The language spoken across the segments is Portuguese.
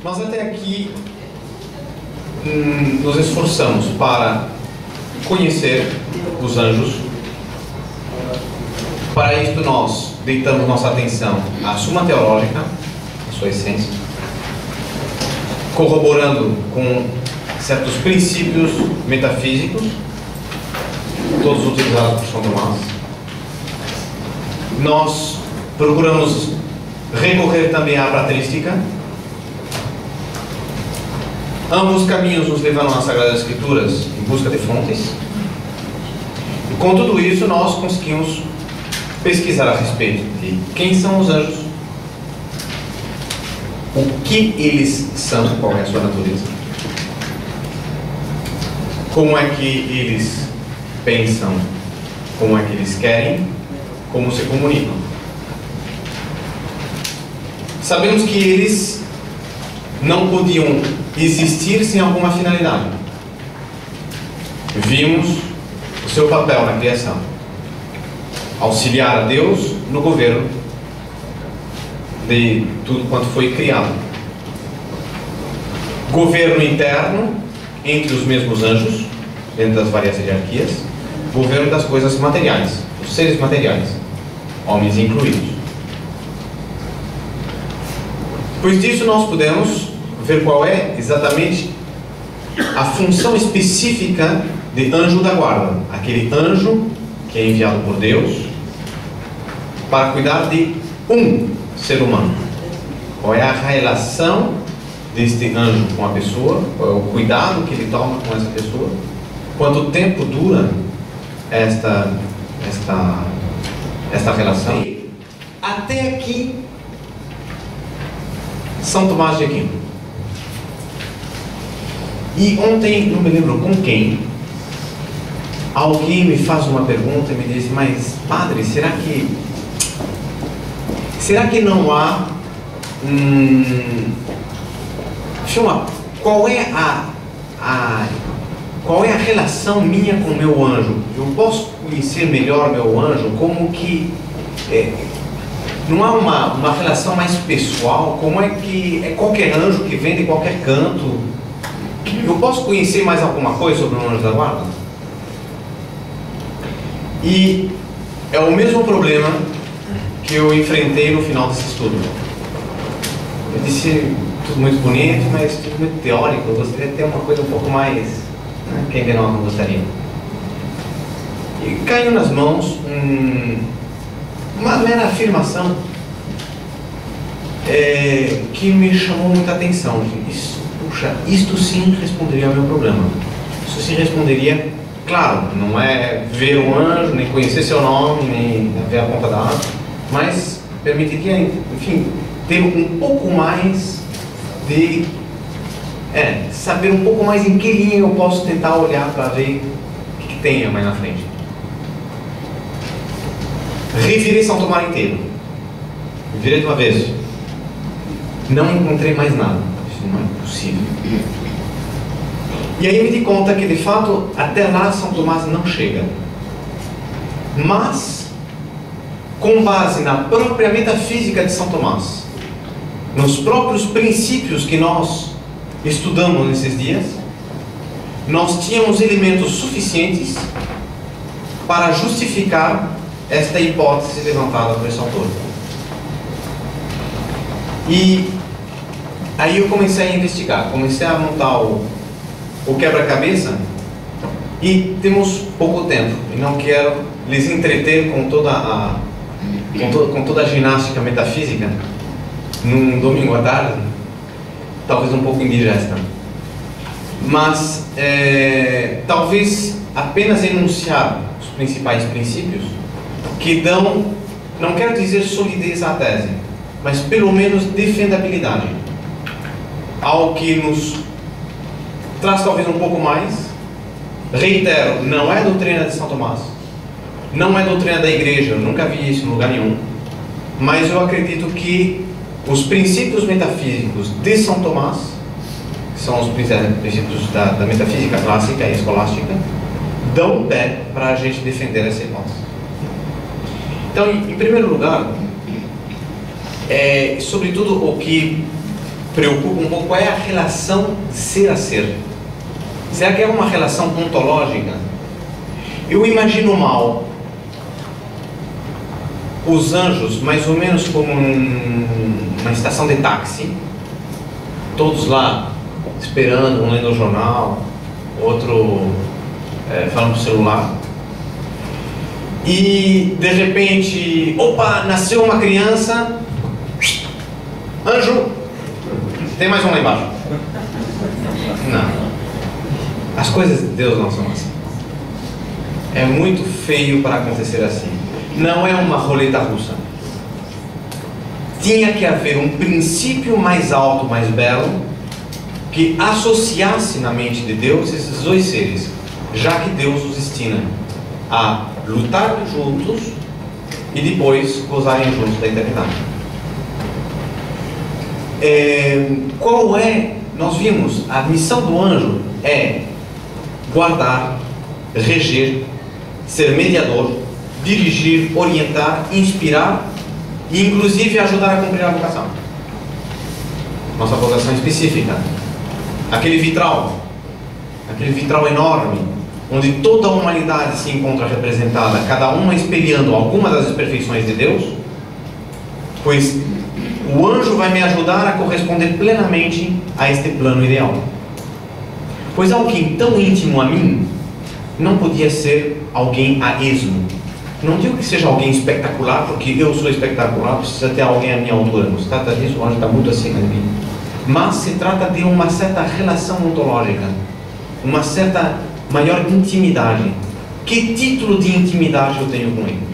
Nós até aqui nos esforçamos para conhecer os anjos. Para isto nós deitamos nossa atenção à Suma Teológica, à sua essência, corroborando com certos princípios metafísicos, todos utilizados por São Tomás. Nós procuramos recorrer também à patrística. Ambos caminhos nos levaram às Sagradas Escrituras em busca de fontes. E com tudo isso nós conseguimos pesquisar a respeito de quem são os anjos, o que eles são, qual é a sua natureza, como é que eles pensam, como é que eles querem, como se comunicam. Sabemos que eles não podiam existir sem alguma finalidade. Vimos o seu papel na criação: auxiliar a Deus no governo de tudo quanto foi criado. Governo interno entre os mesmos anjos, dentro das várias hierarquias. Governo das coisas materiais, dos seres materiais, homens incluídos. Depois disso nós podemos ver qual é exatamente a função específica de anjo da guarda, aquele anjo que é enviado por Deus para cuidar de um ser humano. Qual é a relação deste anjo com a pessoa, qual é o cuidado que ele toma com essa pessoa, quanto tempo dura esta relação. Até aqui, São Tomás de Aquino. E ontem, não me lembro com quem, alguém me faz uma pergunta e me diz: mas padre, será que não há qual é a relação minha com o meu anjo? Eu posso conhecer melhor meu anjo? Como que não há uma relação mais pessoal? Como é que é qualquer anjo que vem de qualquer canto? Eu posso conhecer mais alguma coisa sobre o anjo da guarda? E é o mesmo problema que eu enfrentei no final desse estudo. Eu disse: tudo muito bonito, mas tudo muito teórico. Eu gostaria de ter uma coisa um pouco mais, né? Quem de nós não gostaria? E caiu nas mãos uma mera afirmação que me chamou muita atenção. Puxa, isto sim responderia ao meu problema. Isso sim responderia, claro, não é ver um anjo, nem conhecer seu nome, nem ver a ponta da asa, mas permitiria, enfim, ter um pouco mais de saber um pouco mais em que linha eu posso tentar olhar para ver o que tem mais na frente. Revirei São Tomás inteiro, virei de uma vez, não encontrei mais nada. Isso não é possível. E aí me di conta que de fato até lá São Tomás não chega, mas com base na própria metafísica de São Tomás, nos próprios princípios que nós estudamos nesses dias, nós tínhamos elementos suficientes para justificar esta hipótese levantada por esse autor. E aí eu comecei a investigar, comecei a montar o quebra-cabeça, e temos pouco tempo, e não quero lhes entreter com toda a ginástica metafísica num domingo à tarde, talvez um pouco indigesta, mas talvez apenas enunciar os principais princípios que dão, não quero dizer solidez à tese, mas pelo menos defendabilidade, algo que nos traz talvez um pouco mais. Reitero, não é doutrina de São Tomás, não é doutrina da igreja, eu nunca vi isso em lugar nenhum, mas eu acredito que os princípios metafísicos de São Tomás, que são os princípios da metafísica clássica e escolástica, dão pé para a gente defender essa hipótese. Então, em primeiro lugar, sobretudo o que preocupa um pouco é a relação ser a ser. Será que é uma relação ontológica? Eu imagino mal os anjos mais ou menos como uma estação de táxi, todos lá esperando, um lendo o jornal, outro falando pro celular, e de repente, opa, nasceu uma criança, anjo, tem mais um lá embaixo. Não, as coisas de Deus não são assim. É muito feio para acontecer assim. Não é uma roleta russa. Tinha que haver um princípio mais alto, mais belo, que associasse na mente de Deus esses dois seres, já que Deus os destina a lutar juntos e depois gozarem juntos da eternidade. Qual é? Nós vimos, a missão do anjo é guardar, reger, ser mediador, dirigir, orientar, inspirar e inclusive ajudar a cumprir a vocação. Nossa vocação específica. Aquele vitral enorme, onde toda a humanidade se encontra representada, cada uma espelhando alguma das imperfeições de Deus, pois o anjo vai me ajudar a corresponder plenamente a este plano ideal. Pois alguém tão íntimo a mim não podia ser alguém a esmo. Não digo que seja alguém espetacular, porque eu sou espetacular, precisa ter alguém à minha altura. Não se trata disso, o anjo está muito acima de mim. Mas se trata de uma certa relação ontológica, uma certa maior intimidade. Que título de intimidade eu tenho com ele?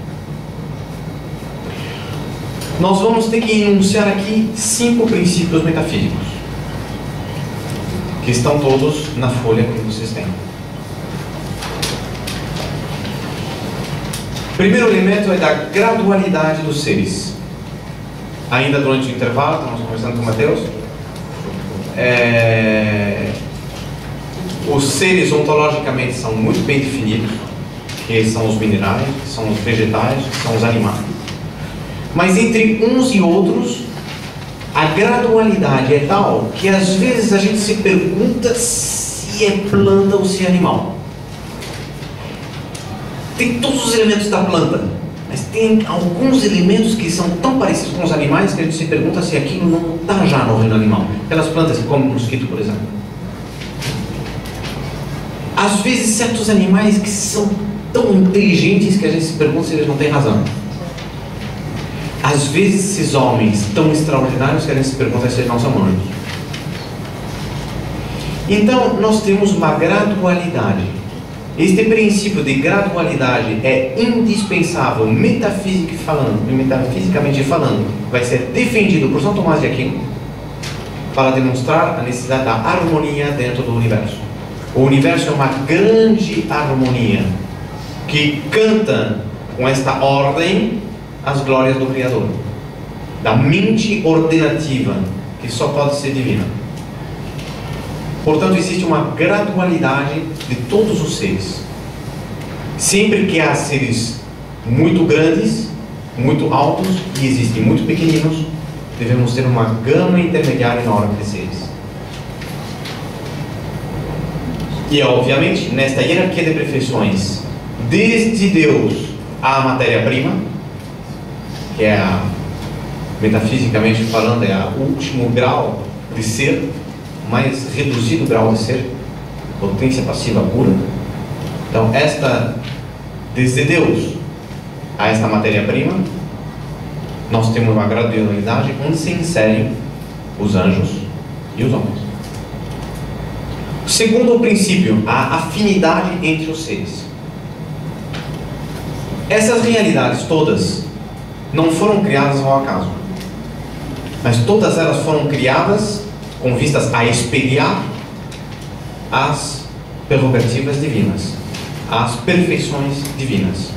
Nós vamos ter que enunciar aqui 5 princípios metafísicos, que estão todos na folha que vocês têm. O primeiro elemento é da gradualidade dos seres. Ainda durante o intervalo, estamos conversando com o Mateus, os seres ontologicamente são muito bem definidos, que são os minerais, que são os vegetais, que são os animais. Mas entre uns e outros, a gradualidade é tal que às vezes a gente se pergunta se é planta ou se é animal. Tem todos os elementos da planta, mas tem alguns elementos que são tão parecidos com os animais que a gente se pergunta se aquilo não está já no reino animal. Aquelas plantas que comem mosquito, por exemplo. Às vezes certos animais que são tão inteligentes que a gente se pergunta se eles não têm razão. Às vezes esses homens tão extraordinários que a gente se pergunta se eles não são anjos. Então nós temos uma gradualidade. Este princípio de gradualidade é indispensável, metafisicamente falando, vai ser defendido por São Tomás de Aquino para demonstrar a necessidade da harmonia dentro do universo. O universo é uma grande harmonia que canta com esta ordem as glórias do Criador, da mente ordenativa que só pode ser divina. Portanto, existe uma gradualidade de todos os seres. Sempre que há seres muito grandes, muito altos, e existem muito pequeninos, devemos ter uma gama intermediária enorme de seres. E, obviamente, nesta hierarquia de perfeições, desde Deus à matéria-prima, que é metafisicamente falando, é o último grau de ser, mais reduzido grau de ser, potência passiva pura. Então, desde Deus a esta matéria-prima, nós temos uma gradualidade onde se inserem os anjos e os homens. O segundo princípio, a afinidade entre os seres. Essas realidades todas não foram criadas ao acaso, mas todas elas foram criadas com vistas a espelhar as prerrogativas divinas, as perfeições divinas.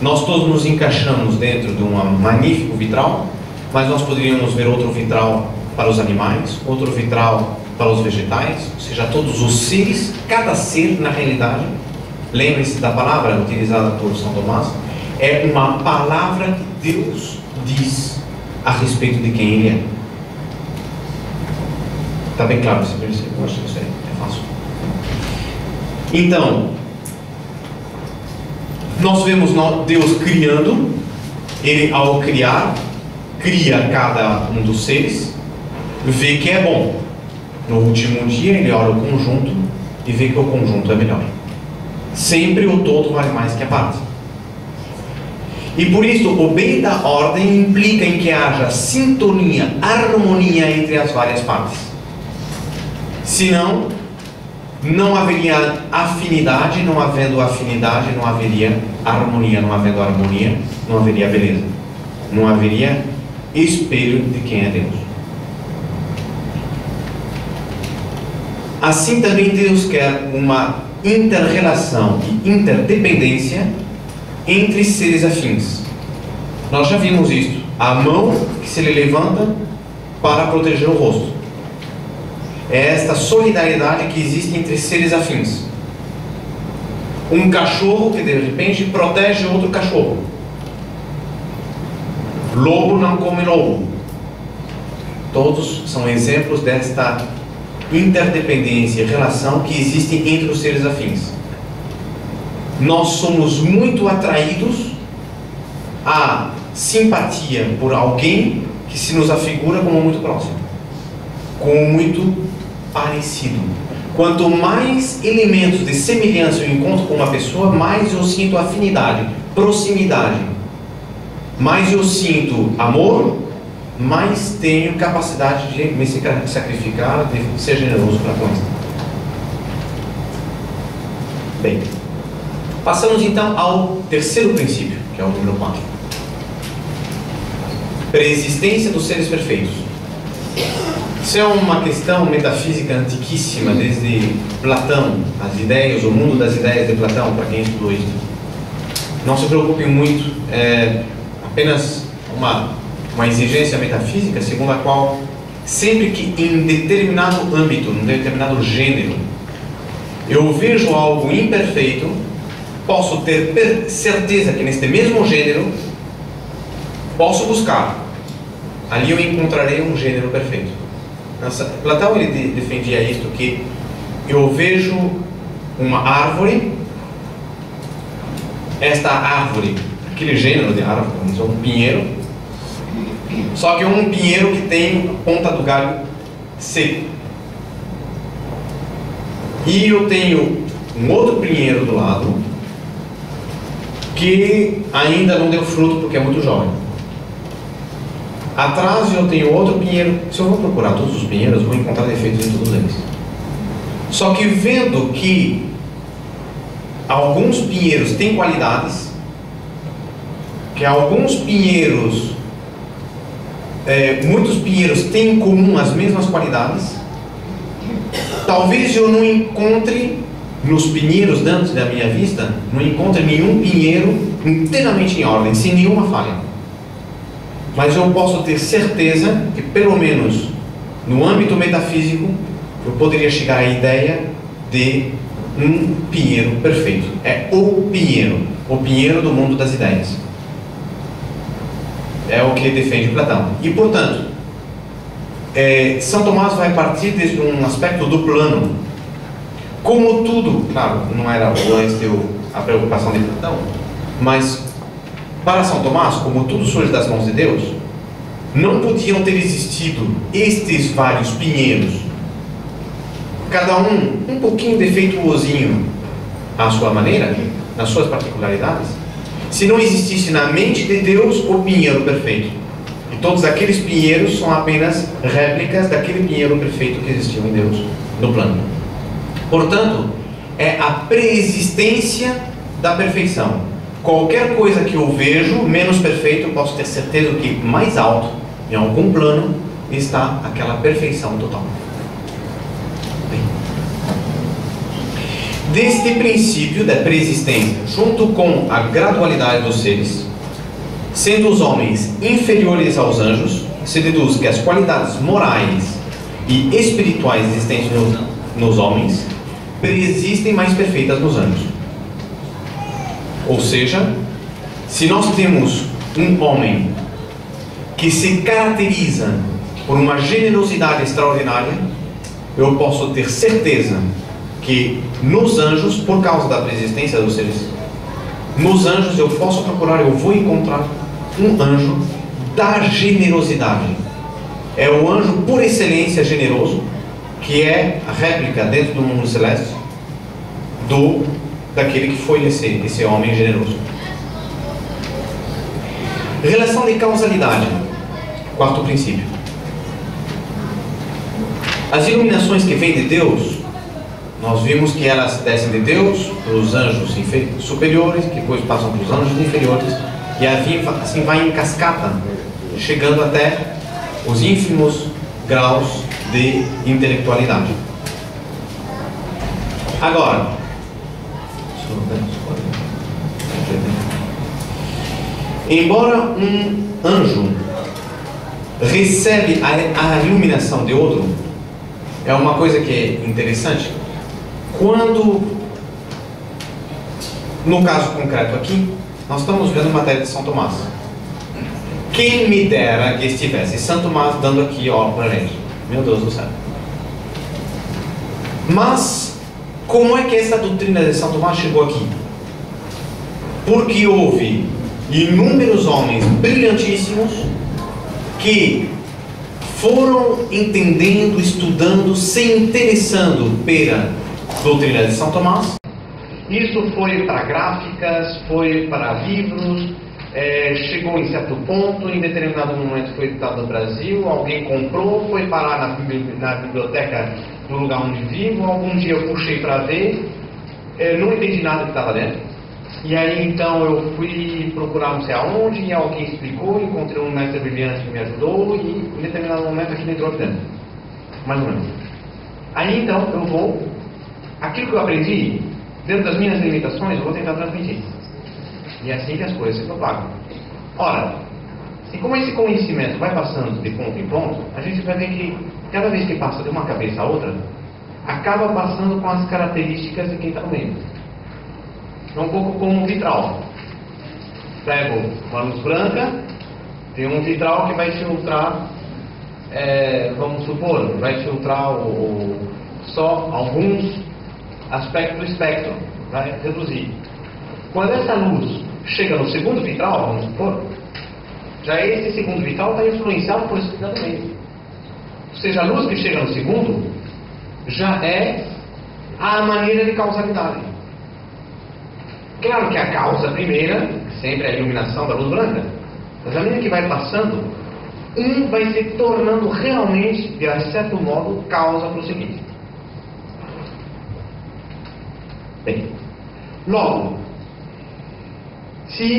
Nós todos nos encaixamos dentro de um magnífico vitral, mas nós poderíamos ver outro vitral para os animais, outro vitral para os vegetais, ou seja, todos os seres, cada ser na realidade, lembre-se da palavra utilizada por São Tomás, é uma palavra que Deus diz a respeito de quem Ele é. Está bem claro esse princípio? Eu acho que isso aí é fácil. Então, nós vemos Deus criando. Ele, ao criar, cria cada um dos seres, vê que é bom. No último dia, ele olha o conjunto e vê que o conjunto é melhor. Sempre o todo vale mais que a parte. E por isso, o bem da ordem implica em que haja sintonia, harmonia entre as várias partes. Senão, não haveria afinidade. Não havendo afinidade, não haveria harmonia. Não havendo harmonia, não haveria beleza. Não haveria espelho de quem é Deus. Assim também Deus quer uma inter-relação e interdependência entre seres afins. Nós já vimos isso. A mão que se lhe levanta para proteger o rosto. É esta solidariedade que existe entre seres afins. Um cachorro que de repente protege outro cachorro. Lobo não come lobo. Todos são exemplos desta interdependência e relação que existe entre os seres afins. Nós somos muito atraídos à simpatia por alguém que se nos afigura como muito próximo, como muito parecido. Quanto mais elementos de semelhança eu encontro com uma pessoa, mais eu sinto afinidade, proximidade, mais eu sinto amor, mais tenho capacidade de me sacrificar, de ser generoso para com isso. Bem, passamos então ao terceiro princípio, que é o número 4. Preexistência dos seres perfeitos. Isso é uma questão metafísica antiquíssima, desde Platão, as ideias, o mundo das ideias de Platão, para quem estudou isso. Não se preocupe muito, é apenas uma exigência metafísica, segundo a qual, sempre que em determinado âmbito, em determinado gênero, eu vejo algo imperfeito, posso ter certeza que neste mesmo gênero, posso buscar. Ali eu encontrarei um gênero perfeito. Platão ele defendia isto, que eu vejo uma árvore, esta árvore, aquele gênero de árvore, um pinheiro, só que é um pinheiro que tem a ponta do galho seco. E eu tenho um outro pinheiro do lado que ainda não deu fruto porque é muito jovem. Atrás eu tenho outro pinheiro. Se eu vou procurar todos os pinheiros, eu vou encontrar defeitos em todos eles. Só que vendo que alguns pinheiros têm qualidades, que alguns pinheiros, muitos pinheiros têm em comum as mesmas qualidades, talvez eu não encontre nos pinheiros diante da minha vista, não encontre nenhum pinheiro inteiramente em ordem, sem nenhuma falha. Mas eu posso ter certeza que, pelo menos no âmbito metafísico, eu poderia chegar à ideia de um pinheiro perfeito. É o pinheiro do mundo das ideias. É o que defende Platão. E, portanto, São Tomás vai partir de um aspecto do plano. Como tudo, claro, não era antes a preocupação de Platão, mas para São Tomás, como tudo surge das mãos de Deus, não podiam ter existido estes vários pinheiros, cada um pouquinho defeituosinho à sua maneira, nas suas particularidades, se não existisse na mente de Deus o pinheiro perfeito. E todos aqueles pinheiros são apenas réplicas daquele pinheiro perfeito que existiu em Deus, no plano. Portanto, é a preexistência da perfeição. Qualquer coisa que eu vejo menos perfeito, eu posso ter certeza que mais alto, em algum plano, está aquela perfeição total. Bem, deste princípio da preexistência, junto com a gradualidade dos seres, sendo os homens inferiores aos anjos, se deduz que as qualidades morais e espirituais existentes nos homens preexistem mais perfeitas nos anjos. Ou seja, se nós temos um homem que se caracteriza por uma generosidade extraordinária, eu posso ter certeza que nos anjos, por causa da preexistência dos seres, nos anjos eu posso procurar, eu vou encontrar um anjo da generosidade. É o anjo por excelência generoso, que é a réplica dentro do mundo celeste daquele que foi esse homem generoso. Relação de causalidade. Quarto princípio. As iluminações que vêm de Deus, nós vimos que elas descem de Deus para os anjos superiores, que depois passam para os anjos inferiores, e assim vai em cascata, chegando até os ínfimos graus de intelectualidade. Agora, embora um anjo recebe a iluminação de outro, é uma coisa que é interessante. Quando, no caso concreto aqui, nós estamos vendo matéria de São Tomás. Quem me dera que estivesse São Tomás dando aqui ó para a gente. Meu Deus do céu. Mas, como é que essa doutrina de São Tomás chegou aqui? Porque houve inúmeros homens brilhantíssimos que foram entendendo, estudando, se interessando pela doutrina de São Tomás. Isso foi para gráficas, foi para livros, chegou em certo ponto, em determinado momento foi editado no Brasil, alguém comprou, foi parar na biblioteca do lugar onde vivo, algum dia eu puxei para ver, não entendi nada que estava dentro. E aí então eu fui procurar não sei aonde, e alguém explicou, encontrei um mestre brilhante que me ajudou, e em determinado momento aquilo entrou aqui dentro. Mais ou menos. Aí então eu vou, aquilo que eu aprendi, dentro das minhas limitações, eu vou tentar transmitir. E é assim que as coisas se propagam. Ora, e como esse conhecimento vai passando de ponto em ponto, a gente vai ver que cada vez que passa de uma cabeça a outra, acaba passando com as características de quem está no meio. É um pouco como um vitral. Pego uma luz branca, tem um vitral que vai filtrar, vamos supor, vai filtrar só alguns aspectos do espectro, vai reduzir. Quando essa luz chega no segundo vitral, vamos supor, já esse segundo vitral está influenciado por esse que está no meio. Ou seja, a luz que chega no segundo já é a maneira de causalidade. Claro que a causa primeira sempre é a iluminação da luz branca, mas à medida que vai passando, um vai se tornando realmente, de certo modo, causa para o seguinte. Bem, logo, quem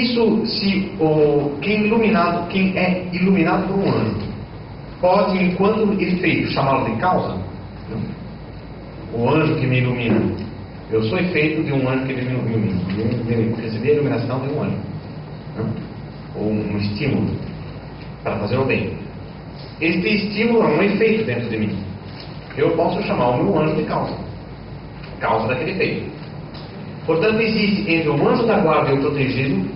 é iluminado por um anjo pode, enquanto efeito, chamá-lo de causa? Não. O anjo que me ilumina, eu sou efeito de um anjo que me ilumina. Eu recebi a iluminação de um anjo, não? Ou um estímulo para fazer o bem. Este estímulo é um efeito dentro de mim. Eu posso chamar o meu anjo de causa daquele efeito. Portanto, existe entre o anjo da guarda e o protegido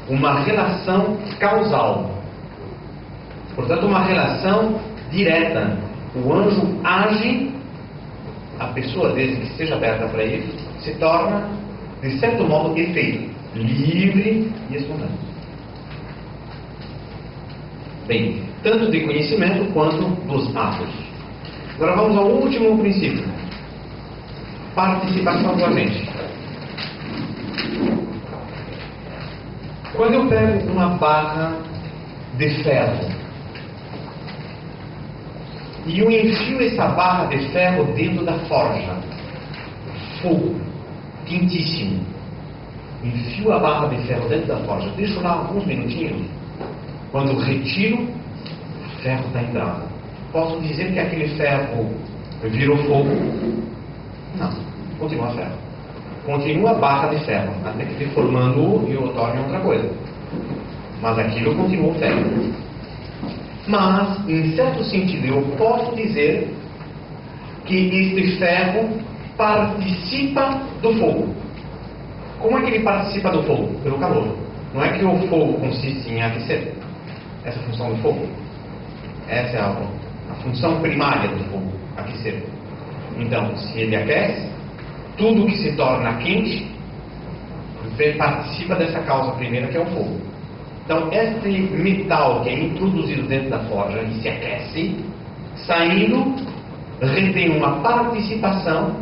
uma relação causal. Portanto, uma relação direta. O anjo age, a pessoa, desde que esteja aberta para ele, se torna, de certo modo, efeito, livre e espontâneo. Bem, tanto de conhecimento quanto dos atos. Agora vamos ao último princípio. Participação do agente. Quando eu pego uma barra de ferro e eu enfio essa barra de ferro dentro da forja, fogo, quentíssimo, enfio a barra de ferro dentro da forja, deixo lá alguns minutinhos, quando eu retiro, o ferro está entrado. Posso dizer que aquele ferro virou fogo? Não, continua ferro. Continua a barra de ferro, até que deformando-o e o torne outra coisa. Mas aquilo continua ferro. Mas, em certo sentido, eu posso dizer que este ferro participa do fogo. Como é que ele participa do fogo? Pelo calor. Não é que o fogo consiste em aquecer. Essa é a função do fogo. Essa é a função primária do fogo, aquecer. Então, se ele aquece, tudo que se torna quente participa dessa causa primeira, que é o fogo. Então, este metal que é introduzido dentro da forja e se aquece, saindo, retém uma participação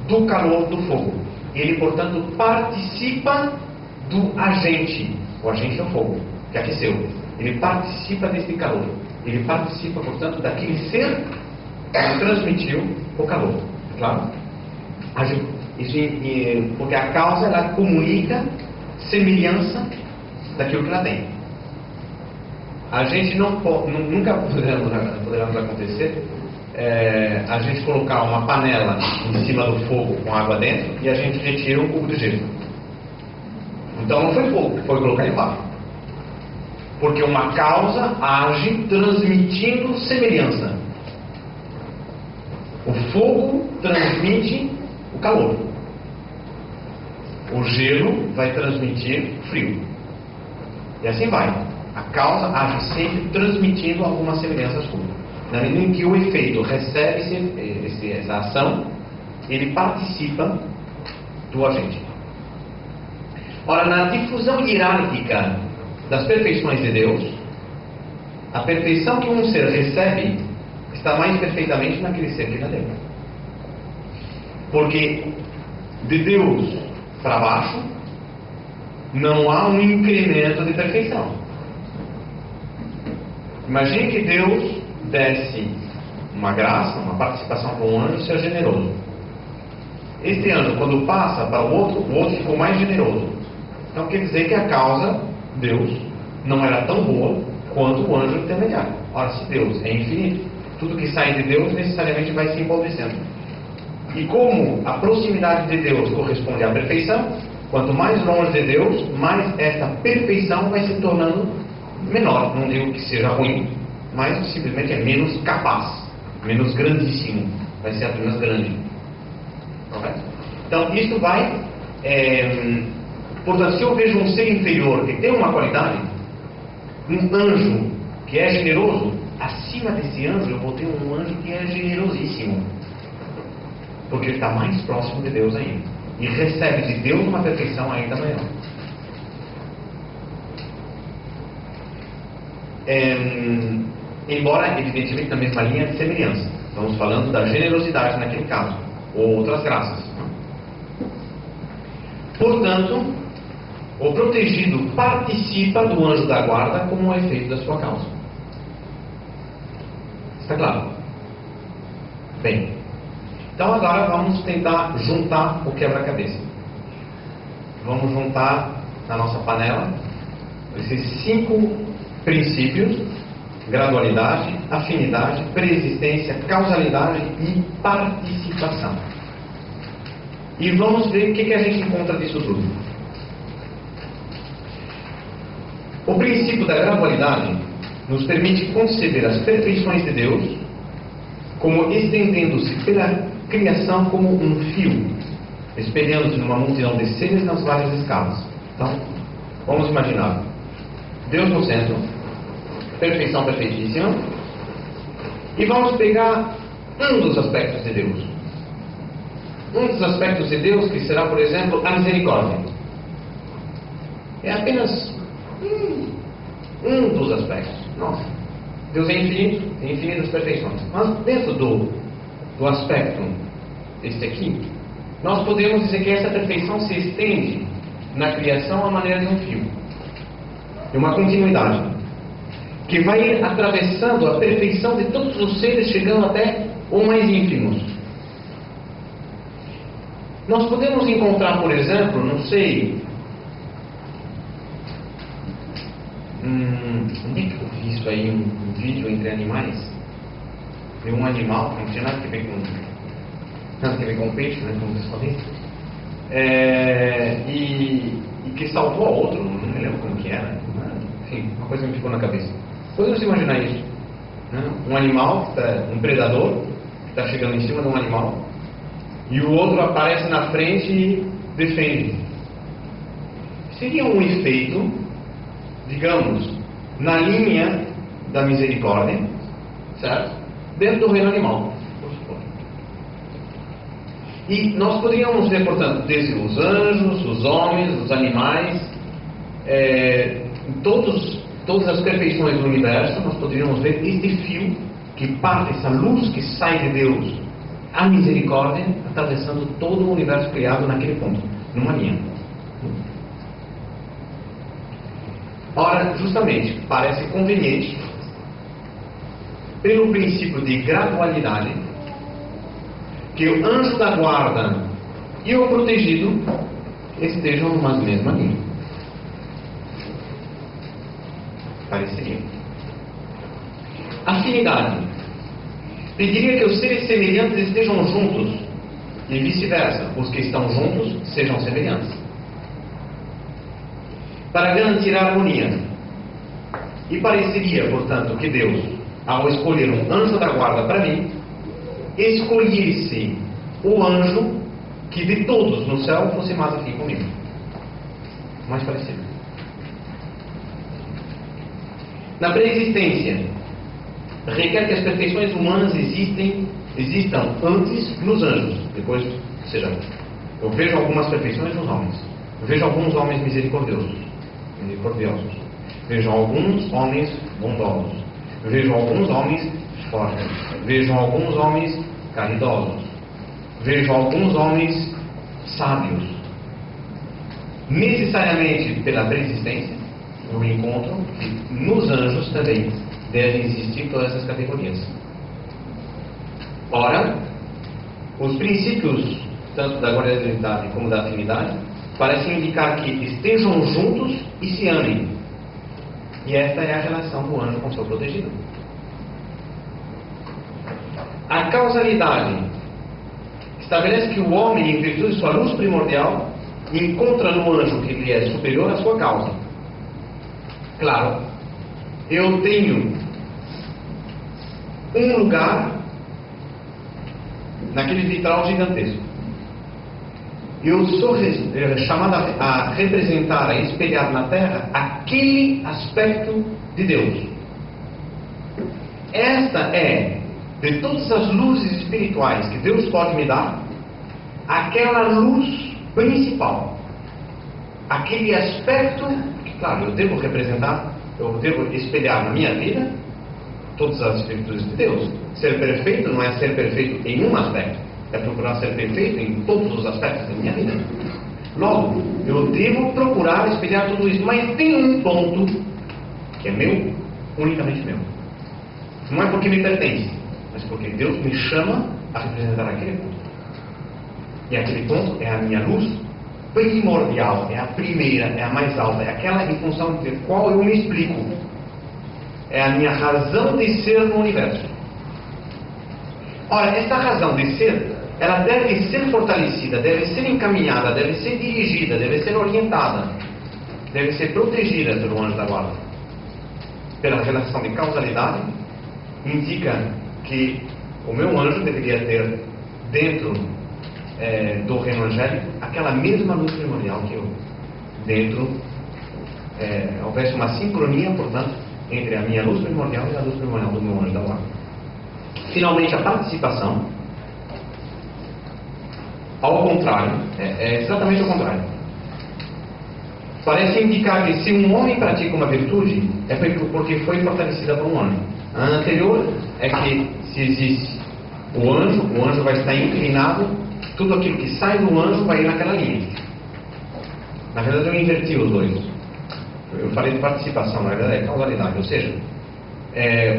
do calor do fogo. Ele, portanto, participa do agente. O agente é o fogo, que aqueceu. Ele participa desse calor. Ele participa, portanto, daquele ser que transmitiu o calor. Claro? Porque a causa, ela comunica semelhança daquilo que ela tem. A gente nunca poderá acontecer a gente colocar uma panela em cima do fogo com água dentro e a gente retira um cubo de gelo. Então não foi fogo, foi colocar embaixo. Porque uma causa age transmitindo semelhança. O fogo transmite o calor. O gelo vai transmitir frio. E assim vai. A causa age sempre transmitindo alguma semelhança às coisas. Na medida em que o efeito recebe essa ação, ele participa do agente. Ora, na difusão hierárquica das perfeições de Deus, a perfeição que um ser recebe está mais perfeitamente naquele ser que está dentro. Porque de Deus para baixo não há um incremento de perfeição. Imagine que Deus desse uma graça, uma participação para um anjo e ser generoso. Este anjo, quando passa para o outro ficou mais generoso. Então quer dizer que a causa, Deus, não era tão boa quanto o anjo intermediário. Ora, se Deus é infinito, tudo que sai de Deus necessariamente vai se empobrecendo. E como a proximidade de Deus corresponde à perfeição, quanto mais longe de Deus, mais essa perfeição vai se tornando menor. Não digo que seja ruim, mas simplesmente é menos capaz, menos grandíssimo. Vai ser apenas grande. Correto? Então, isso vai... portanto, se eu vejo um ser inferior que tem uma qualidade, um anjo que é generoso, acima desse anjo eu vou ter um anjo que é generosíssimo. Porque ele está mais próximo de Deus ainda. E recebe de Deus uma perfeição ainda maior. Embora, evidentemente, na mesma linha de semelhança. Estamos falando da generosidade naquele caso. Ou outras graças. Portanto, o protegido participa do anjo da guarda como um efeito da sua causa. Está claro? Bem, então agora vamos tentar juntar o quebra-cabeça. Vamos juntar na nossa panela esses 5 princípios: gradualidade, afinidade, preexistência, causalidade e participação. E vamos ver o que a gente encontra disso tudo. O princípio da gradualidade nos permite conceber as perfeições de Deus como estendendo-se pela criação como um fio, espelhando-se numa multidão de seres nas várias escalas. Então, vamos imaginar Deus no centro, perfeição perfeitíssima, e vamos pegar um dos aspectos de Deus. Um dos aspectos de Deus que será, por exemplo, a misericórdia. É apenas um dos aspectos. Nossa, Deus é infinito, tem infinitas perfeições. Mas dentro do aspecto este aqui, nós podemos dizer que essa perfeição se estende na criação à maneira de um fio, de uma continuidade, que vai atravessando a perfeição de todos os seres, chegando até os mais ínfimos. Nós podemos encontrar, por exemplo, não sei, onde é que eu vi isso aí, um vídeo entre animais? De um animal que não tinha nada a ver com peixe, né, como vocês falam, e que salvou a outro, não me lembro como que era, enfim, uma coisa me ficou na cabeça. Podemos imaginar isso, né? Um animal, um predador que está chegando em cima de um animal, e o outro aparece na frente e defende. Seria um efeito, digamos, na linha da misericórdia, certo? Dentro do reino animal, por supor. E nós poderíamos ver, portanto, desde os anjos, os homens, os animais, todas as perfeições do universo, nós poderíamos ver este fio que parte, essa luz que sai de Deus, a misericórdia, atravessando todo o universo criado naquele ponto, numa linha. Ora, justamente, parece conveniente, pelo princípio de gradualidade, que o anjo da guarda e o protegido estejam numa mesma linha. Pareceria. Afinidade pediria que os seres semelhantes estejam juntos e vice-versa, os que estão juntos sejam semelhantes, para garantir a harmonia. E pareceria, portanto, que Deus, ao escolher um anjo da guarda para mim, escolhesse o anjo que de todos no céu fosse mais afim comigo. Mais parecido. Na pré-existência, requer que as perfeições humanas existam antes nos anjos. Depois, ou seja, eu vejo algumas perfeições nos homens. Eu vejo alguns homens misericordiosos. Vejo alguns homens bondosos. Vejo alguns homens fortes. Vejo alguns homens caridosos. Vejo alguns homens sábios. Necessariamente pela pré-existência, eu encontro que nos anjos também devem existir todas essas categorias. Ora, os princípios, tanto da guardianidade como da afinidade, parecem indicar que estejam juntos e se amem. E esta é a relação do anjo com seu protegido. A causalidade estabelece que o homem, em virtude de sua luz primordial, encontra no anjo que lhe é superior à sua causa. Claro, eu tenho um lugar naquele vitral gigantesco. Eu sou chamado a representar, a espelhar na Terra aquele aspecto de Deus. Esta é, de todas as luzes espirituais que Deus pode me dar, aquela luz principal. Aquele aspecto que, claro, eu devo representar, eu devo espelhar na minha vida todas as virtudes de Deus. Ser perfeito não é ser perfeito em um aspecto, é procurar ser perfeito em todos os aspectos da minha vida. Logo, eu devo procurar espelhar tudo isso, mas tem um ponto que é meu, unicamente meu. Não é porque me pertence, mas porque Deus me chama a representar aquele ponto. E aquele ponto é a minha luz primordial, é a primeira, é a mais alta, é aquela em função de qual eu me explico. É a minha razão de ser no universo. Ora, essa razão de ser, ela deve ser fortalecida, deve ser encaminhada, deve ser dirigida, deve ser orientada, deve ser protegida pelo anjo da guarda. Pela relação de causalidade, indica que o meu anjo deveria ter dentro do reino angélico aquela mesma luz primordial que eu. Dentro, houvesse uma sincronia, portanto, entre a minha luz primordial e a luz primordial do meu anjo da guarda. Finalmente, a participação, ao contrário, é exatamente o contrário. Parece indicar que se um homem pratica uma virtude, é porque foi fortalecida por um anjo. A anterior é que se existe o anjo vai estar inclinado, tudo aquilo que sai do anjo vai ir naquela linha. Na verdade, eu inverti os dois. Eu falei de participação, na verdade é causalidade. Ou seja,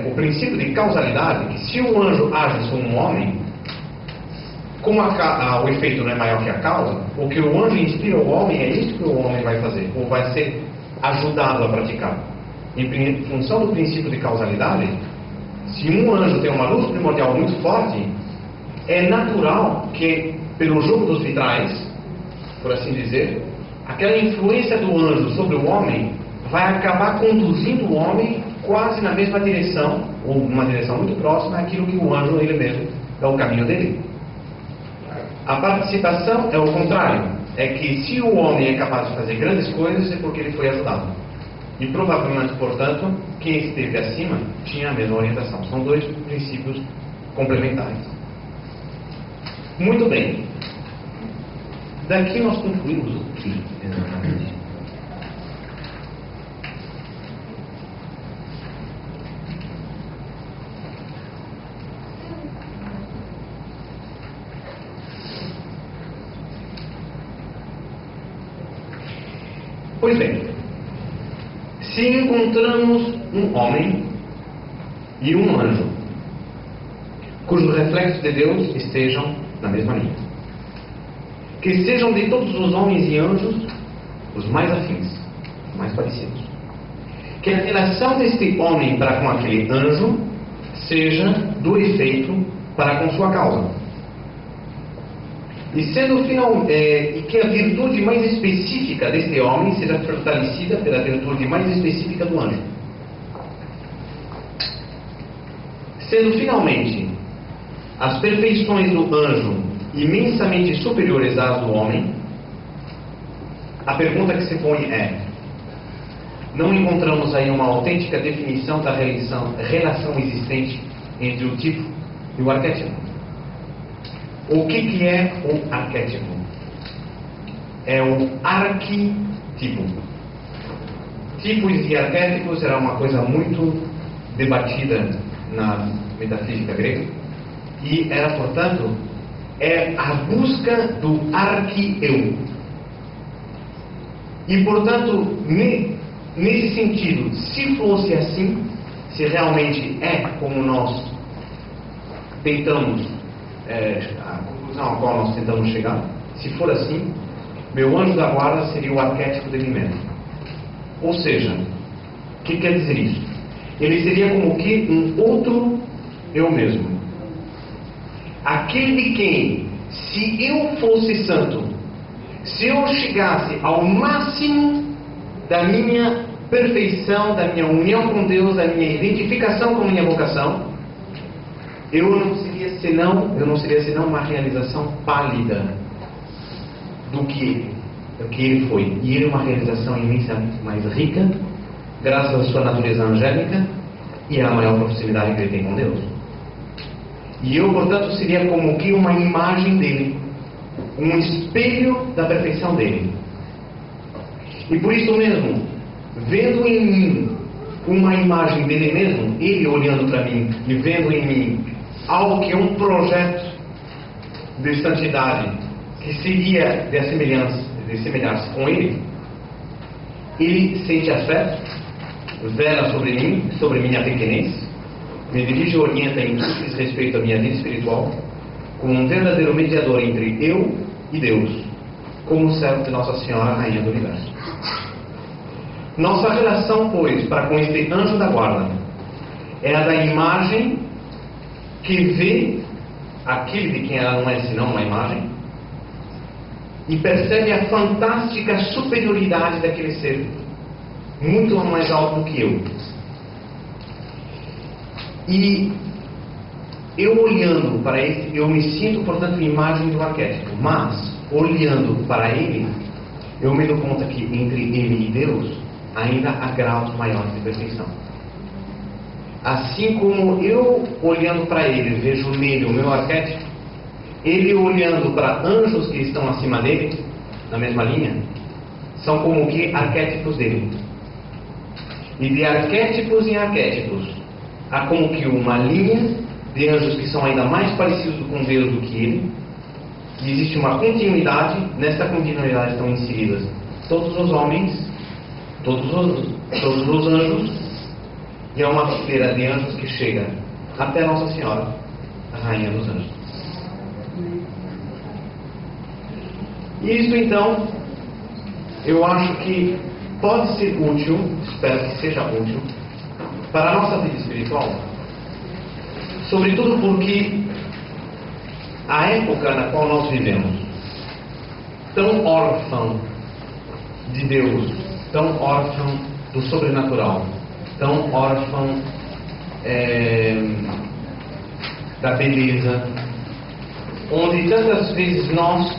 o princípio de causalidade, que se o anjo age sobre um homem, como o efeito não é maior que a causa, o que o anjo inspira ao homem é isso que o homem vai fazer, ou vai ser ajudado a praticar. Em função do princípio de causalidade, se um anjo tem uma luz primordial muito forte, é natural que, pelo jogo dos vitrais, por assim dizer, aquela influência do anjo sobre o homem vai acabar conduzindo o homem quase na mesma direção, ou numa direção muito próxima àquilo que o anjo ele mesmo é o caminho dele. A participação é o contrário, é que se o homem é capaz de fazer grandes coisas é porque ele foi ajudado. E provavelmente, portanto, quem esteve acima tinha a mesma orientação. São dois princípios complementares. Muito bem. daqui nós concluímos o que exatamente? Pois bem, se encontramos um homem e um anjo, cujos reflexos de Deus estejam na mesma linha, que sejam de todos os homens e anjos os mais afins, os mais parecidos, que a relação deste homem para com aquele anjo seja do efeito para com sua causa, e que a virtude mais específica deste homem seja fortalecida pela virtude mais específica do anjo. Sendo finalmente as perfeições do anjo imensamente superiores às do homem, a pergunta que se põe é: não encontramos aí uma autêntica definição da relação existente entre o tipo e o arquétipo? O que é o arquétipo? É o arquetipo. Tipos e arquétipos era uma coisa muito debatida na metafísica grega, e era, portanto, a busca do arqueu. E, portanto, nesse sentido, se fosse assim, se realmente é como nós tentamos, a conclusão a qual nós tentamos chegar, se for assim, meu anjo da guarda seria o arquétipo de mim mesmo. Ou seja, o que quer dizer isso? Ele seria como que um outro eu mesmo. Aquele de quem, se eu fosse santo, se eu chegasse ao máximo da minha perfeição, da minha união com Deus, da minha identificação com minha vocação, eu não seria senão uma realização pálida do que ele foi. E ele é uma realização imensamente mais rica, graças à sua natureza angélica e à maior proximidade que ele tem com Deus. E eu, portanto, seria como que uma imagem dele, um espelho da perfeição dele. E por isso mesmo, vendo em mim uma imagem dele mesmo, ele olhando para mim e vendo em mim algo que é um projeto de santidade, que seria de semelhar-se com ele, ele sente afeto, vela sobre mim, sobre minha pequenez, me dirige e orienta em tudo que diz respeito à minha vida espiritual, como um verdadeiro mediador entre eu e Deus, como o servo de Nossa Senhora, Rainha do Universo. Nossa relação, pois, para com este anjo da guarda é a da imagem que vê aquele de quem ela não é senão uma imagem e percebe a fantástica superioridade daquele ser, muito mais alto do que eu. E eu olhando para ele, eu me sinto, portanto, imagem do arquétipo, mas olhando para ele, eu me dou conta que entre ele e Deus ainda há graus maiores de perfeição. Assim como eu olhando para ele vejo nele o meu arquétipo, ele olhando para anjos que estão acima dele, na mesma linha, são como que arquétipos dele. E de arquétipos em arquétipos há como que uma linha de anjos que são ainda mais parecidos com Deus do que ele, e existe uma continuidade. Nessa continuidade estão inseridas todos os homens, todos os anjos, e é uma fileira de anjos que chega até Nossa Senhora, a Rainha dos Anjos. E isso, então, eu acho que pode ser útil, espero que seja útil, para a nossa vida espiritual, sobretudo porque a época na qual nós vivemos, tão órfão de Deus, tão órfão do sobrenatural, tão órfão da beleza, onde tantas vezes nós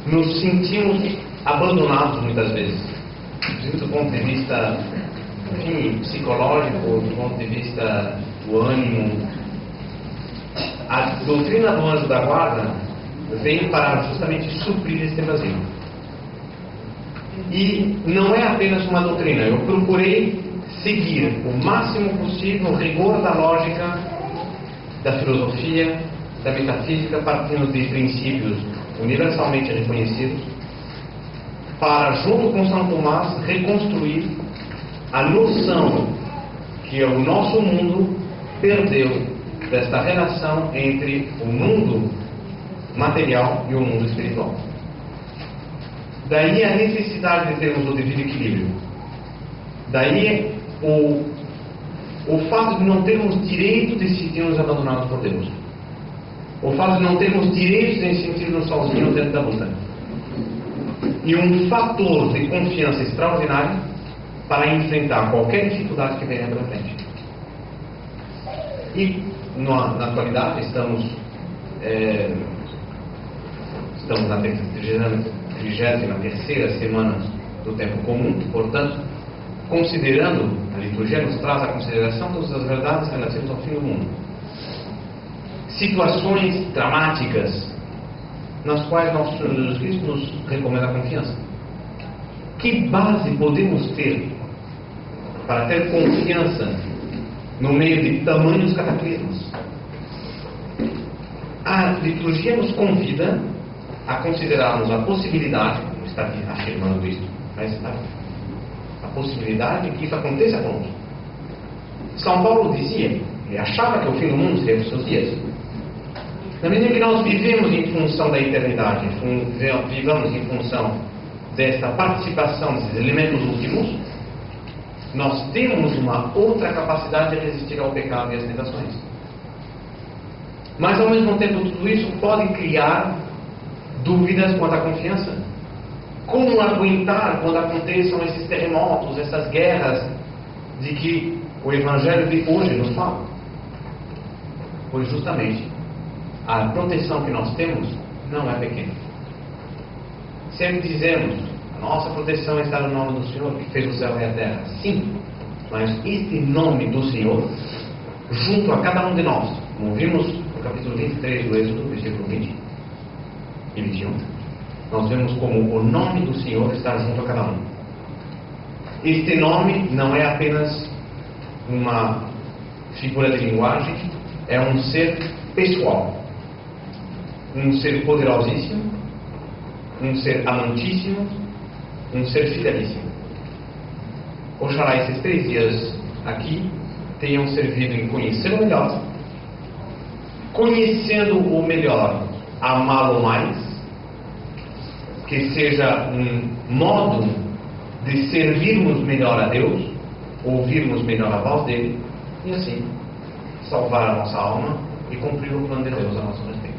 nos sentimos abandonados, muitas vezes, do ponto de vista, enfim, psicológico, do ponto de vista do ânimo. A doutrina do anjo da guarda vem para justamente suprir este vazio. E não é apenas uma doutrina. Eu procurei seguir o máximo possível o rigor da lógica, da filosofia, da metafísica, partindo de princípios universalmente reconhecidos, para, junto com São Tomás, reconstruir a noção que o nosso mundo perdeu desta relação entre o mundo material e o mundo espiritual. Daí a necessidade de termos o devido equilíbrio. Daí o fato de não termos direito de sentirmos abandonados por Deus. O fato de não termos direito de sentirmos sozinhos dentro da luta. E um fator de confiança extraordinário para enfrentar qualquer dificuldade que venha pela frente. E na atualidade estamos na 33ª semana do tempo comum, portanto, considerando, a liturgia nos traz a consideração todas as verdades relativas ao fim do mundo. Situações dramáticas nas quais nosso Senhor Jesus Cristo nos recomenda a confiança. Que base podemos ter para ter confiança no meio de tamanhos cataclismos? A liturgia nos convida a considerarmos a possibilidade, não está aqui afirmando isso, mas a possibilidade de que isso aconteça conosco. São Paulo dizia, ele achava que o fim do mundo seria os seus dias. Na medida que nós vivemos em função da eternidade, vivamos em função desta participação desses elementos últimos, nós temos uma outra capacidade de resistir ao pecado e às tentações. Mas, ao mesmo tempo, tudo isso pode criar dúvidas quanto à confiança. Como aguentar quando aconteçam esses terremotos, essas guerras de que o Evangelho de hoje nos fala? Pois justamente a proteção que nós temos não é pequena. Sempre dizemos, a nossa proteção está no nome do Senhor que fez o céu e a terra. Sim, mas este nome do Senhor, junto a cada um de nós, como vimos no capítulo 23 do Êxodo, versículo 20 e 21, nós vemos como o nome do Senhor está junto a cada um. Este nome não é apenas uma figura de linguagem, é um ser pessoal, um ser poderosíssimo, um ser amantíssimo, um ser fidelíssimo. Oxalá esses 3 dias aqui tenham servido em conhecer o melhor, conhecendo o melhor, amá-lo mais, que seja um modo de servirmos melhor a Deus, ouvirmos melhor a voz dele e assim salvar a nossa alma e cumprir o plano de Deus a nosso respeito.